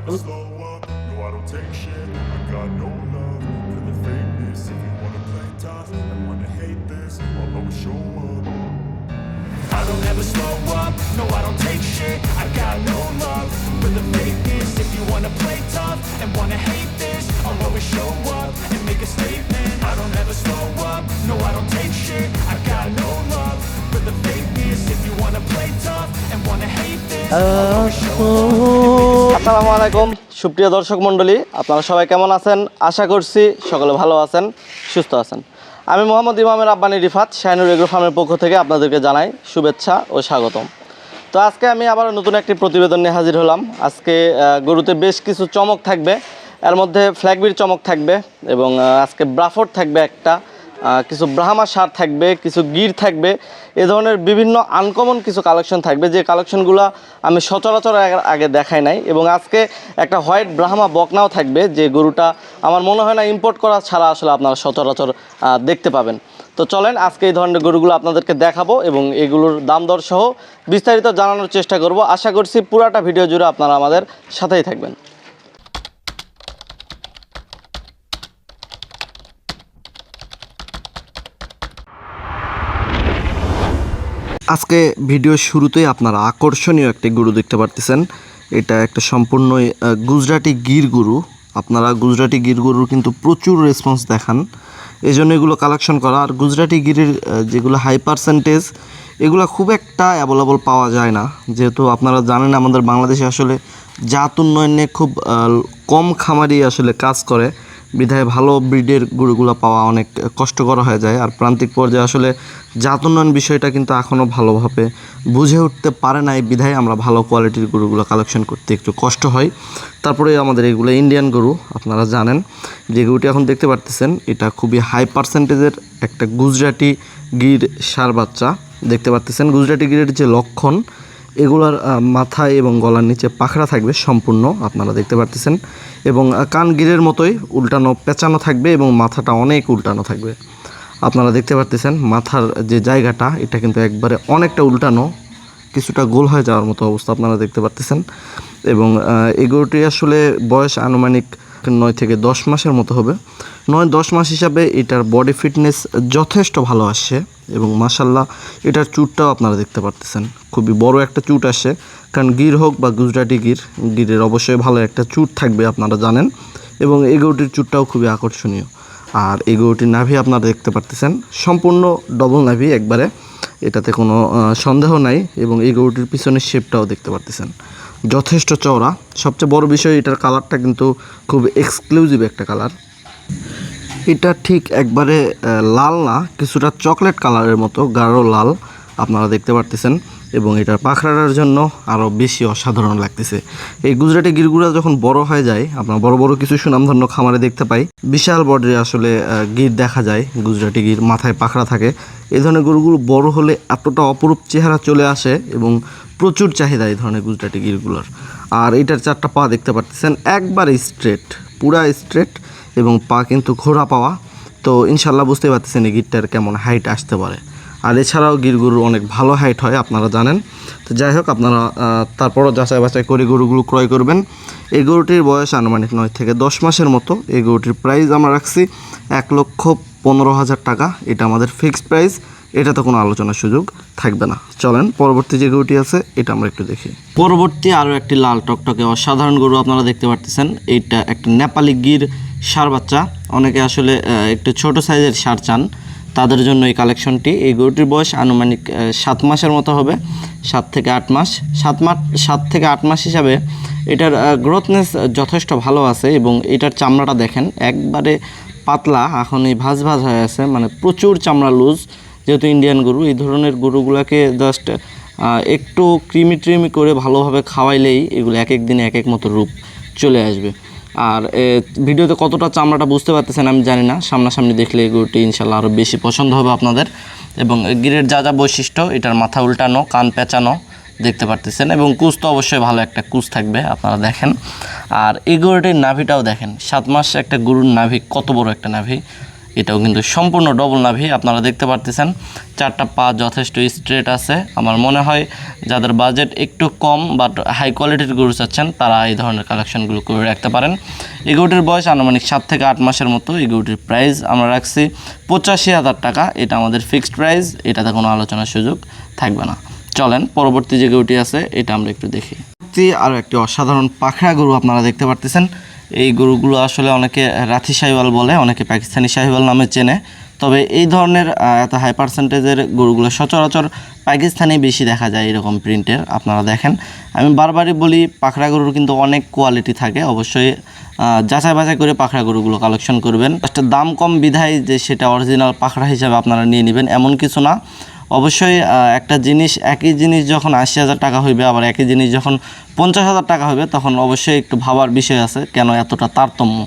never slow up, no I don't take shit. I got no love for the fakeness. If you wanna play tough and wanna hate this, I'll always show up. I don't ever slow up, no I don't take shit. I got no love for the fakeness. If you wanna play tough and wanna hate this, I'll always show up and make a statement. I don't ever slow up, no I don't take shit. I got no love for the fakeness. If you wanna play tough and wanna hate this, I'll always show up. আসসালামু আলাইকুম সুপ্রিয় দর্শক মণ্ডলী, আপনারা সবাই কেমন আছেন? আশা করছি সকলে ভালো আছেন, সুস্থ আছেন। আমি মোহাম্মদ ইমামের আব্বানি রিফাত শাহিনুর এগ্রো ফার্মের পক্ষ থেকে আপনাদেরকে জানাই শুভেচ্ছা ও স্বাগতম। তো আজকে আমি আবার নতুন একটি প্রতিবেদন নিয়ে হাজির হলাম। আজকে গরুতে বেশ কিছু চমক থাকবে, এর মধ্যে ফ্ল্যাগবির চমক থাকবে এবং আজকে ব্রাফোর্ড থাকবে একটা, কিছু ব্রাহ্মা সার থাকবে, কিছু গির থাকবে, এ ধরনের বিভিন্ন আনকমন কিছু কালেকশন থাকবে, যে কালেকশনগুলো আমি সচরাচর আগে দেখাই নাই। এবং আজকে একটা হোয়াইট ব্রাহ্মা বকনাও থাকবে, যে গরুটা আমার মনে হয় না ইম্পোর্ট করা ছাড়া আসলে আপনারা সচরাচর দেখতে পাবেন। তো চলেন আজকে এই ধরনের গরুগুলো আপনাদেরকে দেখাবো এবং এগুলোর দাম দর সহ বিস্তারিত জানানোর চেষ্টা করব। আশা করছি পুরাটা ভিডিও জুড়ে আপনারা আমাদের সাথেই থাকবেন। আজকে ভিডিওর শুরুতেই আপনারা আকর্ষণীয় একটি গরু দেখতে পারতেছেন। এটা একটা সম্পূর্ণই গুজরাটি গির গরু। আপনারা গুজরাটি গির গরুর কিন্তু প্রচুর রেসপন্স দেখান, এই জন্য এগুলো কালেকশন করা। আর গুজরাটি গিরের যেগুলো হাই পার্সেন্টেজ, এগুলো খুব একটা অ্যাভেলেবল পাওয়া যায় না, যেহেতু আপনারা জানেন আমাদের বাংলাদেশে আসলে জাত উন্নয়নে খুব কম খামারি আসলে কাজ করে, বিধায় ভালো ব্রিডের গরুগুলো পাওয়া অনেক কষ্টকর হয়ে যায়। আর প্রান্তিক পর্যায়ে আসলে জাত উন্নয়ন বিষয়টা কিন্তু এখনও ভালোভাবে বুঝে উঠতে পারে না, এই বিধায় আমরা ভালো কোয়ালিটির গরুগুলো কালেকশন করতে একটু কষ্ট হয়। তারপরে আমাদের এগুলো ইন্ডিয়ান গরু। আপনারা জানেন যে গরুটি এখন দেখতে পারতেছেন, এটা খুবই হাই পার্সেন্টেজের একটা গুজরাটি গির ষাঁড় বাচ্চা দেখতে পারতেছেন। গুজরাটি গিরের যে লক্ষণ, এগুলার মাথায় এবং গলার নিচে পাখরা থাকবে সম্পূর্ণ, আপনারা দেখতে পারতেছেন। এবং কান গিরের মতোই উল্টানো পেঁচানো থাকবে এবং মাথাটা অনেক উল্টানো থাকবে। আপনারা দেখতে পারতেছেন মাথার যে জায়গাটা, এটা কিন্তু একবারে অনেকটা উল্টানো, কিছুটা গোল হয়ে যাওয়ার মতো অবস্থা আপনারা দেখতে পারতেছেন। এবং এই গরুটি আসলে বয়স আনুমানিক 9 থেকে 10 মাসের মতো হবে। 9-10 মাস হিসাবে এটার বডি ফিটনেস যথেষ্ট ভালো আসছে এবং মাশাল্লাহ এটার চুটটাও আপনারা দেখতে পারতেছেন, খুবই বড় একটা চুট আসে। কারণ গির হোক বা গুজরাটি গিরের অবশ্যই ভালো একটা চুট থাকবে, আপনারা জানেন। এবং এই গরুটির চুটটাও খুবই আকর্ষণীয়। আর এই গরুটির নাভি আপনারা দেখতে পারতেছেন, সম্পূর্ণ ডবল নাভি একবারে, এটাতে কোনো সন্দেহ নাই। এবং এই গরুটির পিছনের শেপটাও দেখতে পারতেছেন, যথেষ্ট চওড়া। সবচেয়ে বড় বিষয়, এটার কালারটা কিন্তু খুব এক্সক্লুসিভ একটা কালার। এটা ঠিক একবারে লাল না, কিছুটা চকলেট কালারের মতো গাঢ় লাল আপনারা দেখতে পারতেছেন। এবং এটার পাখরাটার জন্য আরও বেশি অসাধারণ লাগতেছে। এই গুজরাটি গিরগুলা যখন বড় হয়ে যায়, আপনার বড় বড় কিছু সুনামধন্য খামারে দেখতে পাই, বিশাল বডির আসলে গির দেখা যায়, গুজরাটি গির, মাথায় পাখরা থাকে। এই ধরনের গরুগুলো বড় হলে এতটা অপরূপ চেহারা চলে আসে এবং প্রচুর চাহিদা এই ধরনের গুজরাটি গিরগুলোর। আর এটার 4টা পা দেখতে পারতেছেন, একবারে স্ট্রেট, পুরা স্ট্রেট, এবং পা কিন্তু ঘোরা পাওয়া। তো ইনশাল্লাহ বুঝতে পারতেছেন এই গিরটার কেমন হাইট আসতে পারে। আর এছাড়াও গির গরুর অনেক ভালো হাইট হয়, আপনারা জানেন। তো যাই হোক, আপনারা তারপরও যাচাই বাছাই করে গরুগুলো ক্রয় করবেন। এই গরুটির বয়স আনুমানিক 9 থেকে 10 মাসের মতো। এই গরুটির প্রাইস আমরা রাখছি 1,15,000 টাকা। এটা আমাদের ফিক্সড প্রাইস, এটাতে কোনো আলোচনার সুযোগ থাকবে না। চলেন পরবর্তী যে গরুটি আছে এটা আমরা একটু দেখি। পরবর্তী আরও একটি লাল টকটকে অসাধারণ গরু আপনারা দেখতে পারতেছেন। এইটা একটা নেপালি গির ষাঁড় বাচ্চা। অনেকে আসলে একটু ছোট সাইজের ষাঁড় চান, তাদের জন্য এই কালেকশনটি। এই গরুটির বয়স আনুমানিক 7 মাসের মতো হবে, 7 থেকে 8 মাস। 7 থেকে 8 মাস হিসাবে এটার গ্রোথনেস যথেষ্ট ভালো আছে। এবং এটার চামড়াটা দেখেন, একবারে পাতলা, এখন এই ভাজ হয়ে আছে, মানে প্রচুর চামড়া লুজ। যেহেতু ইন্ডিয়ান গরু, এই ধরনের গরুগুলোকে জাস্ট একটু ক্রিমি করে ভালোভাবে খাওয়াইলেই এগুলো এক দিনে এক মতো রূপ চলে আসবে। আর ভিডিওতে কতটা চামড়াটা বুঝতে পারতেছেন আমি জানি না, সামনাসামনি দেখলে এই গরুটি ইনশাল্লাহ আরও বেশি পছন্দ হবে আপনাদের। এবং গিরের যা বৈশিষ্ট্য, এটার মাথা উল্টানো, কান পেঁচানো দেখতে পারতেছেন, এবং কুচ তো অবশ্যই ভালো একটা কুচ থাকবে, আপনারা দেখেন। আর এই গরুটির নাভিটাও দেখেন, 7 মাস একটা গরুর নাভি, কত বড় একটা নাভি। এটাও কিন্তু সম্পূর্ণ ডবল নাভি। আপনারা দেখতে পারতেছেন চারটা পা যথেষ্ট স্ট্রেট আছে। আমার মনে হয় যাদের বাজেট একটু কম বাট হাই কোয়ালিটির গরু চাচ্ছেন তারা এই ধরনের কালেকশনগুলো করে রাখতে পারেন। এই গরুটির বয়স আনুমানিক 7 থেকে 8 মাসের মতো। এই গরুটির প্রাইস আমরা রাখছি 85,000 টাকা। এটা আমাদের ফিক্সড প্রাইস, এটাতে কোনো আলোচনার সুযোগ থাকবে না। চলেন পরবর্তী যে গরুটি আছে এটা আমরা একটু দেখি। আরও একটি অসাধারণ পাখরা গরু আপনারা দেখতে পারতেছেন। এই গরুগুলো আসলে অনেকে রাথি শাহিওয়াল বলে, অনেকে পাকিস্তানি শাহিওয়াল নামে চেনে। তবে এই ধরনের এত হাই পার্সেন্টেজের গরুগুলো সচরাচর পাকিস্তানি বেশি দেখা যায় এরকম প্রিন্টের। আপনারা দেখেন, আমি বারবারই বলি পাখরা গরুর কিন্তু অনেক কোয়ালিটি থাকে। অবশ্যই যাচাই বাছাই করে পাখরা গরুগুলো কালেকশন করবেন। একটা দাম কম বিধায় যে সেটা অরিজিনাল পাখরা হিসাবে আপনারা নিয়ে নেবেন এমন কিছু না। অবশ্যই একটা জিনিস, একই জিনিস যখন 80,000 টাকা হইবে, আবার একই জিনিস যখন 50,000 টাকা হবে, তখন অবশ্যই একটু ভাবার বিষয় আছে কেন এতটা তারতম্য।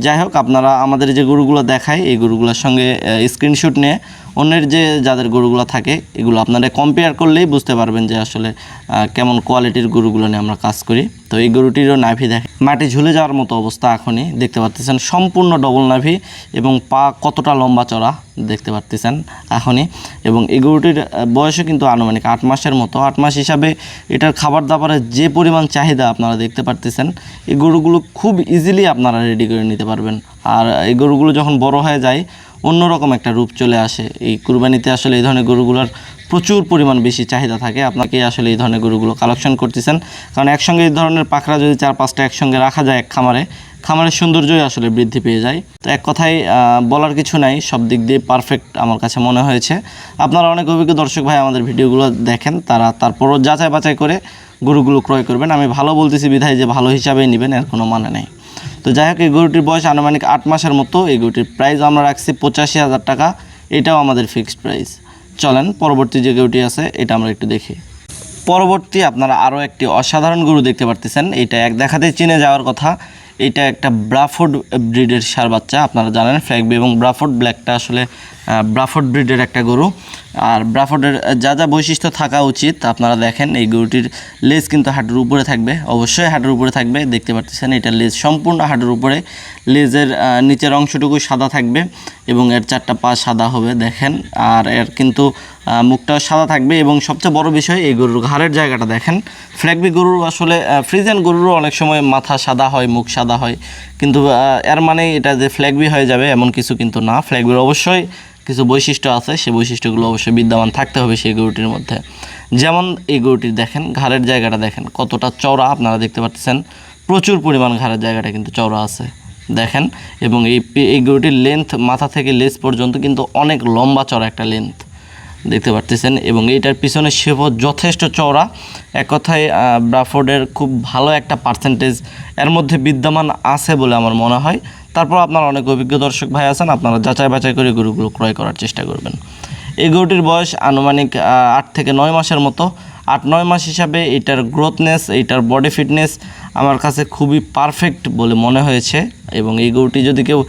যাই হোক, আপনারা আমাদের যে গরুগুলো দেখাই এই গরুগুলোর সঙ্গে স্ক্রিনশট নিয়ে অন্যের যাদের গরুগুলো থাকে এগুলো আপনারা কম্পেয়ার করলেই বুঝতে পারবেন যে আসলে কেমন কোয়ালিটির গরুগুলো নিয়ে আমরা কাজ করি। তো এই গরুটিরও নাভি দেখেন মাটি ঝুলে যাওয়ার মতো অবস্থা। এখনই দেখতে পাচ্ছেন সম্পূর্ণ ডবল নাভি এবং পা কতটা লম্বা চড়া দেখতে পাচ্ছেন এখনই। এবং এই গরুটির বয়সও কিন্তু আনুমানিক 8 মাসের মতো। 8 মাস হিসাবে এটার খাবার দাবারের যে পরিমাণ চাহিদা আপনারা দেখতে পাচ্ছেন, এই গরুগুলো খুব ইজিলি আপনারা রেডি করে নিতে পারবেন। আর এই গরুগুলো যখন বড় হয়ে যায় অন্যরকম একটা রূপ চলে আসে। এই কুরবানিতে আসলে এই ধরনের গরুগুলোর প্রচুর পরিমাণ বেশি চাহিদা থাকে। আপনাকে আসলে এই ধরনের গরুগুলো কালেকশন করতেছেন, কারণ একসঙ্গে এই ধরনের পাখরা যদি 4-5টা একসঙ্গে রাখা যায় এক খামারের সৌন্দর্যই আসলে বৃদ্ধি পেয়ে যায়। তো এক কথায় বলার কিছু নাই, সব দিক দিয়ে পারফেক্ট আমার কাছে মনে হয়েছে। আপনারা অনেক অভিজ্ঞ দর্শক ভাই আমাদের ভিডিওগুলো দেখেন, তারা তারপরও যাচাই বাছাই করে গরুগুলো ক্রয় করবেন। আমি ভালো বলতেছি বিধায় যে ভালো হিসাবেই নেবেন এর কোনো মানে নেই। তো যাই হোক, এই গরুটির বয়স আনুমানিক 8 মাসের মতো। এই গরুটির প্রাইস আমরা রাখছি 85,000 টাকা। এটাও আমাদের ফিক্সড প্রাইস। চলেন পরবর্তী যে গরুটি আছে এটা আমরা একটু দেখি। পরবর্তী আপনারা আরও একটি অসাধারণ গরু দেখতে পারতেছেন। এটা এক দেখাতেই চিনে যাওয়ার কথা। এটা একটা ব্রাফোর্ড ব্রিডের ষাঁড় বাচ্চা। আপনারা জানেন ফ্ল্যাগবি এবং ব্রাফোর্ড ব্ল্যাকটা আসলে ব্রাফোর্ড ব্রিডের একটা গরু। আর ব্রাফোর্ডের যা যা বৈশিষ্ট্য থাকা উচিত আপনারা দেখেন। এই গরুটির লেজ কিন্তু হাঁটুর উপরে থাকবে, অবশ্যই হাঁটুর উপরে থাকবে। দেখতে পাচ্ছেন এটা লেজ সম্পূর্ণ হাঁটুর উপরে। লেজের নিচের অংশটুকু সাদা থাকবে এবং এর 4টা পা সাদা হবে দেখেন। আর এর কিন্তু মুখটাও সাদা থাকবে এবং সবচেয়ে বড় বিষয় এই গরুর ঘাড়ের জায়গাটা দেখেন। ফ্ল্যাগবি গরুর আসলে ফ্রিজিয়ান গরুরও অনেক সময় মাথা সাদা হয়, মুখ সাদা হয়, কিন্তু এর মানে এটা যে ফ্ল্যাগবি হয়ে যাবে এমন কিছু কিন্তু না। ফ্ল্যাগবির অবশ্যই কিছু বৈশিষ্ট্য আছে, সেই বৈশিষ্ট্যগুলো অবশ্যই বিদ্যমান থাকতে হবে সেই গরুটির মধ্যে। যেমন এই গরুটির দেখেন ঘাড়ের জায়গাটা দেখেন কতটা চওড়া। আপনারা দেখতে পাচ্ছেন প্রচুর পরিমাণ ঘাড়ের জায়গাটা কিন্তু চওড়া আছে দেখেন। এবং এই গরুটির লেন্থ মাথা থেকে লেজ পর্যন্ত কিন্তু অনেক লম্বা চওড়া একটা লেন্থ দেখতে পাচ্ছেন। এবং এইটার পিছনে শেপও যথেষ্ট চওড়া। এক কথায় ব্রাফোর্ডের খুব ভালো একটা পার্সেন্টেজ এর মধ্যে বিদ্যমান আছে বলে আমার মনে হয়। তারপর আপনারা অনেক অভিজ্ঞ দর্শক ভাই আছেন, আপনারা যাচাই বাছাই করে গরুগুলো ক্রয় করার চেষ্টা করবেন। এই গরুটির বয়স আনুমানিক 8 থেকে 9 মাসের মতো। 8-9 মাস হিসাবে এইটার গ্রোথনেস, এইটার বডি ফিটনেস আমার কাছে খুবই পারফেক্ট বলে মনে হয়েছে। এবং এই গরুটি যদি কেউ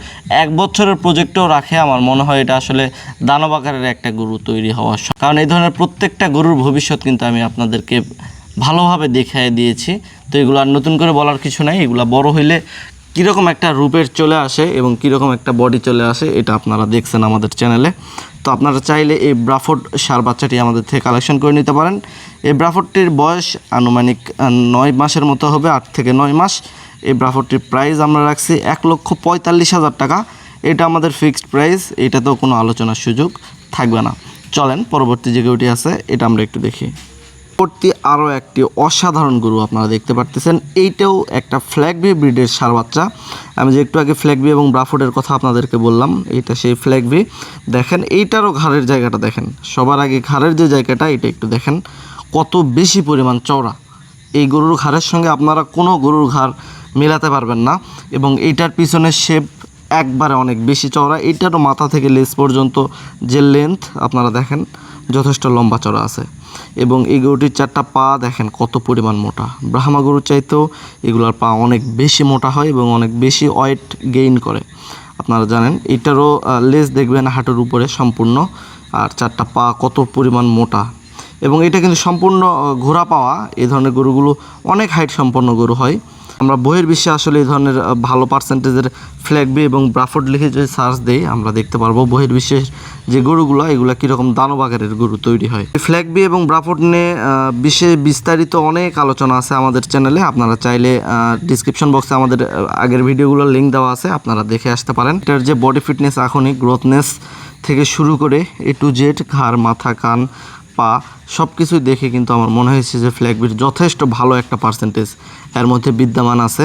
1 বছরের প্রজেক্টও রাখে আমার মনে হয় এটা আসলে দানব আকারের একটা গরু তৈরি হওয়ার, কারণ এই ধরনের প্রত্যেকটা গরুর ভবিষ্যৎ কিন্তু আমি আপনাদেরকে ভালোভাবে দেখিয়ে দিয়েছি। তো এগুলো আর নতুন করে বলার কিছু নাই। এগুলো বড় হইলে কীরকম একটা রূপের চলে আসে এবং কীরকম একটা বডি চলে আসে এটা আপনারা দেখছেন আমাদের চ্যানেলে। তো আপনারা চাইলে এই ব্রাফোর্ড ষাঁড় বাচ্চাটি আমাদের থেকে কালেকশন করে নিতে পারেন। এই ব্রাফোর্ডটির বয়স আনুমানিক 9 মাসের মতো হবে, 8 থেকে 9 মাস। এই ব্রাফোর্ডটির প্রাইস আমরা রাখছি 1,45,000 টাকা। এটা আমাদের ফিক্সড প্রাইস, এটাতেও কোনো আলোচনার সুযোগ থাকবে না। চলেন পরবর্তী যে গরুটি আছে এটা আমরা একটু দেখি। পরবর্তী আরও একটি অসাধারণ গরু আপনারা দেখতে পারতেছেন। এইটাও একটা ফ্ল্যাগবি ব্রিডের ষাঁড় বাচ্চা। আমি যে একটু আগে ফ্ল্যাগবি এবং ব্রাফোর্ডের কথা আপনাদেরকে বললাম, এইটা সেই ফ্ল্যাগবি। দেখেন এইটারও ঘাড়ের জায়গাটা দেখেন। সবার আগে ঘাড়ের যে জায়গাটা এটা একটু দেখেন কত বেশি পরিমাণ চওড়া। এই গরুর ঘাড়ের সঙ্গে আপনারা কোনো গরুর ঘাড় মেলাতে পারবেন না। এবং এইটার পিছনের শেপ একবারে অনেক বেশি চওড়া। এইটারও মাথা থেকে লেজ পর্যন্ত যে লেন্থ আপনারা দেখেন যথেষ্ট লম্বা চওড়া আছে। এবং এই গরুটির 4টা পা দেখেন কত পরিমাণ মোটা। ব্রাহ্মা গরুর চাইতেও এগুলোর পা অনেক বেশি মোটা হয় এবং অনেক বেশি ওয়েট গেইন করে। আপনারা জানেন এটারও লেজ দেখবেন হাঁটুর উপরে সম্পূর্ণ, আর 4টা পা কত পরিমাণ মোটা। এবং এটা কিন্তু সম্পূর্ণ ঘোড়া পাওয়া। এই ধরনের গরুগুলো অনেক হাইট সম্পন্ন গরু হয়। আমরা বইয়ের বিশ্বে আসলে এই ধরনের ভালো পার্সেন্টেজের ফ্ল্যাগবি এবং ব্রাফোর্ড লিখে যদি সার্চ দিই আমরা দেখতে পারবো বইয়ের বিশ্বের যে গরুগুলো এগুলো কীরকম দানব আকারের গরু তৈরি হয়। ফ্ল্যাগবি এবং ব্রাফোর্ড নিয়ে বিস্তারিত অনেক আলোচনা আছে আমাদের চ্যানেলে, আপনারা চাইলে ডিসক্রিপশন বক্সে আমাদের আগের ভিডিওগুলোর লিঙ্ক দেওয়া আছে, আপনারা দেখে আসতে পারেন। এটার যে বডি ফিটনেস এখনই গ্রোথনেস থেকে শুরু করে A to Z ঘাড় মাথা কান পা সব কিছুই দেখে কিন্তু আমার মনে হয়েছে যে ফ্ল্যাগবির যথেষ্ট ভালো একটা পার্সেন্টেজ এর মধ্যে বিদ্যমান আছে।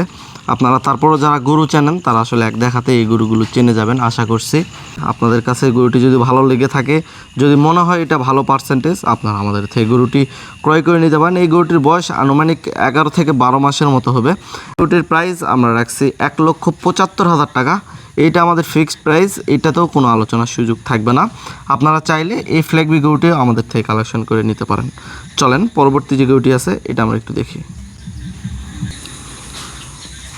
আপনারা তারপরও যারা গরু চেনেন তারা আসলে এক দেখাতে এই গরুগুলো চেনে যাবেন আশা করছি। আপনাদের কাছে গরুটি যদি ভালো লেগে থাকে, যদি মনে হয় এটা ভালো পার্সেন্টেজ, আপনারা আমাদের থেকে গরুটি ক্রয় করে নিতে পারেন। এই গরুটির বয়স আনুমানিক 11 থেকে 12 মাসের মতো হবে। গরুটির প্রাইস আমরা রাখছি 1,75,000 টাকা। এইটা আমাদের ফিক্সড প্রাইস, এইটাতেও কোনো আলোচনার সুযোগ থাকবে না। আপনারা চাইলে এই ফ্ল্যাগবি গরুটি আমাদের থেকে কালেকশন করে নিতে পারেন। চলেন পরবর্তী যে গরুটি আছে এটা আমরা একটু দেখি।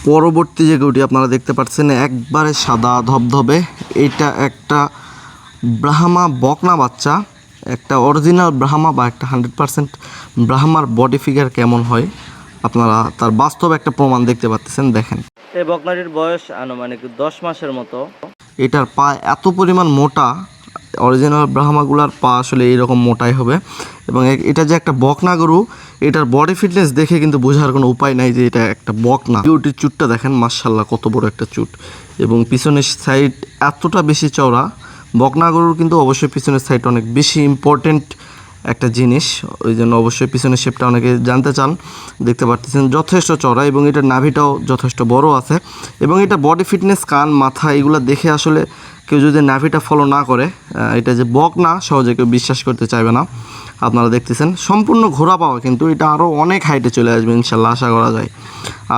পরবর্তী যে গরুটি আপনারা দেখতে পাচ্ছেন একবারে সাদা ধবধবে, এটা একটা ব্রাহ্মা বকনা বাচ্চা, একটা অরিজিনাল ব্রাহ্মা বা একটা 100% ব্রাহ্মার বডি ফিগার কেমন হয় আপনারা তার বাস্তব একটা প্রমাণ দেখতে পাচ্ছেন। দেখেন এই বকনাটির বয়স আনুমানিক 10 মাসের মতো। এটার পা এত পরিমাণ মোটা, অরিজিনাল ব্রাহ্মাগুলার পা আসলে এইরকম মোটাই হবে। এবং এটা যে একটা বকনা গরু, এটার বডি ফিটনেস দেখে কিন্তু বোঝার কোনো উপায় নাই যে এটা একটা বকনা। গরুটির চুটটা দেখেন, মাশাআল্লাহ কত বড় একটা চুট, এবং পিছনের সাইড এতটা বেশি চওড়া। বকনা গরুর কিন্তু অবশ্যই পিছনের সাইড অনেক বেশি ইম্পর্টেন্ট একটা জিনিস, ওই জন্য অবশ্যই পিছনের শেপটা অনেকে জানতে চান। দেখতে পাচ্ছেন যথেষ্ট চওড়া এবং এটার নাভিটাও যথেষ্ট বড় আছে। এবং এটা বডি ফিটনেস কান মাথা এগুলো দেখে আসলে কেউ যদি নাভিটা ফলো না করে এটা যে বকনা সহজে কেউ বিশ্বাস করতে চাইবে না। আপনারা দেখতেছেন সম্পূর্ণ ঘোরা পাওয়া, কিন্তু এটা আরও অনেক হাইটে চলে আসবে ইনশাল্লাহ আশা করা যায়।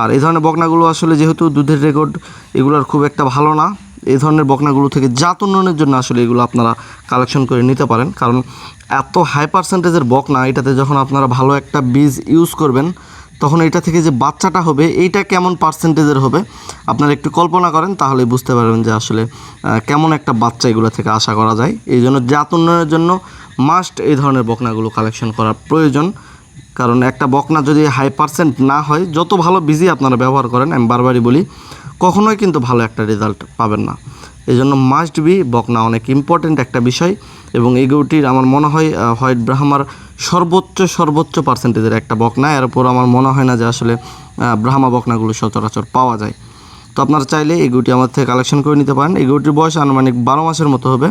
আর এই ধরনের বকনাগুলো আসলে যেহেতু দুধের রেকর্ড এগুলোর খুব একটা ভালো না, এই ধরনের বকনাগুলো থেকে জাত উন্নয়নের জন্য আসলে এগুলো আপনারা কালেকশন করে নিতে পারেন। কারণ এত হাই পার্সেন্টেজের বকনা, এটাতে যখন আপনারা ভালো একটা বীজ ইউজ করবেন তখন এটা থেকে যে বাচ্চাটা হবে এইটা কেমন পার্সেন্টেজের হবে আপনারা একটু কল্পনা করেন, তাহলে বুঝতে পারবেন যে আসলে কেমন একটা বাচ্চা এগুলো থেকে আশা করা যায়। এই জন্য জাত উন্নয়নের জন্য মাস্ট এই ধরনের বকনাগুলো কালেকশন করার প্রয়োজন। কারণ একটা বকনা যদি হাই পার্সেন্ট না হয়, যত ভালো বীজই আপনারা ব্যবহার করেন, আমি বারবারই বলি, কখনোই কিন্তু ভালো একটা রেজাল্ট পাবেন না। এই জন্য মাস্ট বি বকনা অনেক ইম্পর্টেন্ট একটা বিষয়। এবং এই গরুটির আমার মনে হয় হোয়াইট ব্রাহ্মার সর্বোচ্চ পার্সেন্টেজের একটা বকনা। এর উপর আমার মনে হয় না যে আসলে ব্রাহ্মা বকনাগুলো সচরাচর পাওয়া যায়। তো আপনারা চাইলে এই গরুটি আমার থেকে কালেকশন করে নিতে পারেন। এই গরুটির বয়স আনুমানিক 12 মাসের মতো হবে।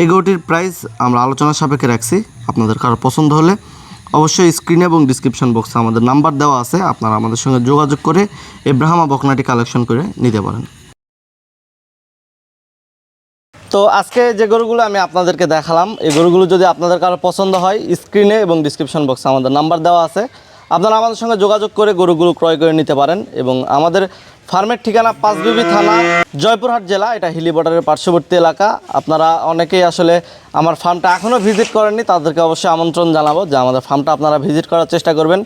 এই গরুটির প্রাইস আমরা আলোচনার সাপেক্ষে রাখছি। আপনাদের কারো পছন্দ হলে অবশ্যই স্ক্রিনে এবং ডিসক্রিপশন বক্সে আমাদের নাম্বার দেওয়া আছে, আপনারা আমাদের সঙ্গে যোগাযোগ করে এই ব্রাহ্মা বকনাটি কালেকশন করে নিতে পারেন। তো আজকে যে গরুগুলো আমি আপনাদেরকে দেখালাম, এই গরুগুলো যদি আপনাদের কারো পছন্দ হয় স্ক্রিনে এবং ডিসক্রিপশন বক্সে আমাদের নাম্বার দেওয়া আছে, আপনারা আমাদের সঙ্গে যোগাযোগ করে গরুগুলো ক্রয় করে নিতে পারেন। এবং আমাদের ফার্মের ঠিকানা পাঁচবিবি থানা, জয়পুরহাট জেলা, এটা হিলি বর্ডারের পার্শ্ববর্তী এলাকা। আপনারা অনেকেই আসলে আমার ফার্মটা এখনও ভিজিট করেননি, তাদেরকে অবশ্যই আমন্ত্রণ জানাবো যে আমাদের ফার্মটা আপনারা ভিজিট করার চেষ্টা করবেন।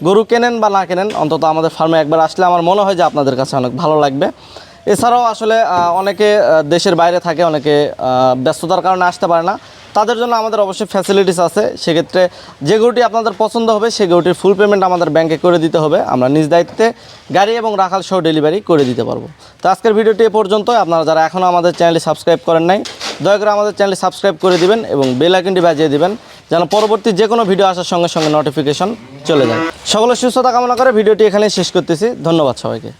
গরু কেনেন বা না কেনেন, অন্তত আমাদের ফার্মে একবার আসলে আমার মনে হয় যে আপনাদের কাছে অনেক ভালো লাগবে। এছাড়াও আসলে অনেকে দেশের বাইরে থাকে, অনেকে ব্যস্ততার কারণে আসতে পারে না, তাদের জন্য আমাদের অবশ্যই ফ্যাসিলিটিস আছে। সেক্ষেত্রে যে গরুটি আপনাদের পছন্দ হবে সেই গরুটির ফুল পেমেন্ট আমাদের ব্যাংকে করে দিতে হবে। আমরা নিজ দায়িত্বে গাড়ি এবং রাখাল সহ ডেলিভারি করে দিতে পারবো। তো আজকের ভিডিওটি এ পর্যন্ত। আপনারা যারা এখনও আমাদের চ্যানেলটি সাবস্ক্রাইব করেন নাই, দয়া করে আমাদের চ্যানেলটি সাবস্ক্রাইব করে দিবেন এবং বেল আইকনটি বাজিয়ে দিবেন, যেন পরবর্তী যে কোনো ভিডিও আসার সঙ্গে সঙ্গে নোটিফিকেশন চলে যায়। সকলের সুস্থতা কামনা করে ভিডিওটি এখানেই শেষ করতেছি। ধন্যবাদ সবাইকে।